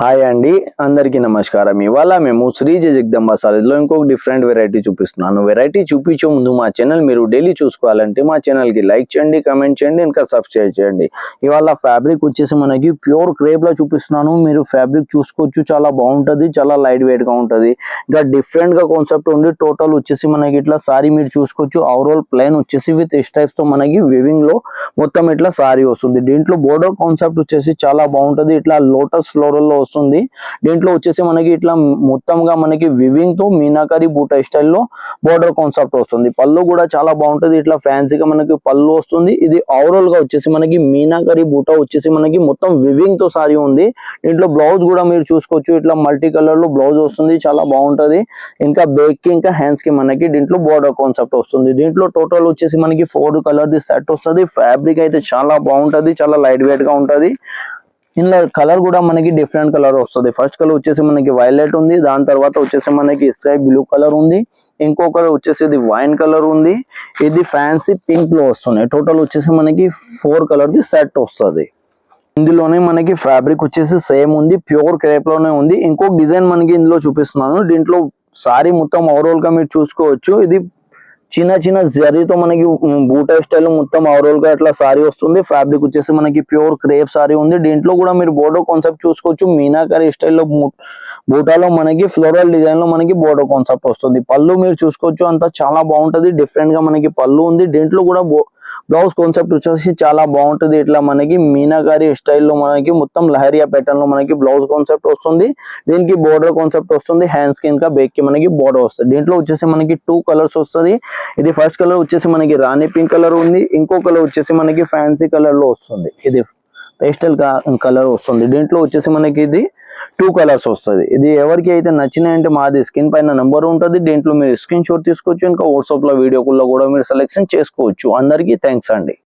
Hi అండి, అందరికీ నమస్కారం. ఇవాళ మేము శ్రీజ జగదంబ సారీస్లో ఇంకొక డిఫరెంట్ వెరైటీ చూపిస్తున్నాను. వెరైటీ చూపించే ముందు మా ఛానల్ మీరు డైలీ చూసుకోవాలంటే మా ఛానల్కి లైక్ చేయండి, కామెంట్ చేయండి, ఇంకా సబ్స్క్రైబ్ చేయండి. ఇవాళ ఫ్యాబ్రిక్ వచ్చేసి మనకి ప్యూర్ క్రేప్లో చూపిస్తున్నాను. మీరు ఫ్యాబ్రిక్ చూసుకోవచ్చు, చాలా బాగుంటుంది, చాలా లైట్ వెయిట్గా ఉంటుంది. ఇంకా డిఫరెంట్గా కాన్సెప్ట్ ఉంది. టోటల్ వచ్చేసి మనకి ఇట్లా సారీ మీరు చూసుకోవచ్చు. ఓవరాల్ ప్లెయిన్ వచ్చేసి విత్ స్టైప్స్తో మనకి వివింగ్లో మొత్తం ఇట్లా సారీ వస్తుంది. దీంట్లో బోర్డర్ కాన్సెప్ట్ వచ్చేసి చాలా బాగుంటుంది. ఇట్లా లోటస్ ఫ్లోరల్లో వస్తుంది. దీంట్లో వచ్చేసి మనకి ఇట్లా మొత్తంగా మనకి వివింగ్ తో మీనాకరి బూటా స్టైల్లో బోర్డర్ కాన్సెప్ట్ వస్తుంది. పళ్ళు కూడా చాలా బాగుంటుంది. ఇట్లా ఫ్యాన్సీగా మనకి పళ్ళు వస్తుంది. ఇది ఓవరాల్ గా వచ్చేసి మనకి మీనాకరి బూటా వచ్చేసి మనకి మొత్తం వివింగ్ తో సారీ ఉంది. దీంట్లో బ్లౌజ్ కూడా మీరు చూసుకోవచ్చు. ఇట్లా మల్టీ కలర్ లో బ్లౌజ్ వస్తుంది, చాలా బాగుంటది. ఇంకా బేక్ కి ఇంకా హ్యాండ్స్ కి మనకి దీంట్లో బోర్డర్ కాన్సెప్ట్ వస్తుంది. దీంట్లో టోటల్ వచ్చేసి మనకి 4 కలర్ ది సెట్ వస్తుంది. ఫ్యాబ్రిక్ అయితే చాలా బాగుంటది, చాలా లైట్ వెయిట్ గా ఉంటది. ఇందులో కలర్ కూడా మనకి డిఫరెంట్ కలర్ వస్తుంది. ఫస్ట్ కలర్ వచ్చేసి మనకి వైలెట్ ఉంది, దాని తర్వాత వచ్చేసి మనకి స్కై బ్లూ కలర్ ఉంది, ఇంకో కలర్ వచ్చేసి ఇది వైన్ కలర్ ఉంది, ఇది ఫ్యాన్సీ పింక్ లో వస్తుంది. టోటల్ వచ్చేసి మనకి 4 కలర్ ది సెట్ వస్తుంది. ఇందులోనే మనకి ఫ్యాబ్రిక్ వచ్చేసి సేమ్ ఉంది, ప్యూర్ క్రేప్ లోనే ఉంది. ఇంకొక డిజైన్ మనకి ఇందులో చూపిస్తున్నాను. దీంట్లో సారీ మొత్తం ఓవరాల్ గా మీరు చూసుకోవచ్చు. ఇది చిన్న చిన్న జరీతో మనకి బూటా స్టైల్ మొత్తం ఓవరాల్ గా ఇట్లా సారీ వస్తుంది. ఫ్యాబ్రిక్ వచ్చేసి మనకి ప్యూర్ క్రేప్ సారీ ఉంది. దీంట్లో కూడా మీరు బోర్డర్ కాన్సెప్ట్ చూసుకోవచ్చు. మీనాకరి స్టైల్లో బూటాలో మనకి ఫ్లోరల్ డిజైన్ లో మనకి బోర్డర్ కాన్సెప్ట్ వస్తుంది. పళ్ళు మీరు చూసుకోవచ్చు, అంతా చాలా బాగుంటది. డిఫరెంట్ గా మనకి పళ్ళు ఉంది. దీంట్లో కూడా బ్లౌజ్ కాన్సెప్ట్ వచ్చేసి చాలా బాగుంటది. ఇట్లా మనకి మీనాకరి స్టైల్లో మనకి మొత్తం లహరియా ప్యాటర్న్ లో మనకి బ్లౌజ్ కాన్సెప్ట్ వస్తుంది. దీనికి బోర్డర్ కాన్సెప్ట్ వస్తుంది. హ్యాండ్స్ కి ఇంకా బేక్ కి మనకి బోర్డర్ వస్తుంది. దీంట్లో వచ్చేసి మనకి 2 కలర్స్ వస్తుంది. ఇది ఫస్ట్ కలర్ వచ్చేసి మనకి రాణి పింక్ కలర్ ఉంది, ఇంకో కలర్ వచ్చేసి మనకి ఫ్యాన్సీ కలర్ లో వస్తుంది. ఇది పేస్టల్ కలర్ వస్తుంది. దీంట్లో వచ్చేసి మనకి ఇది 2 కలర్స్ వస్తుంది. ఇది ఎవరికి అయితే నచ్చినాయంటే మాది స్క్రీన్ పైన నెంబర్ ఉంటుంది. దీంట్లో మీరు స్క్రీన్ షాట్ తీసుకోవచ్చు. ఇంకా వాట్సాప్ లో వీడియో కాల్ లో కూడా మీరు సెలెక్షన్ చేసుకోవచ్చు. అందరికీ థ్యాంక్స్ అండి.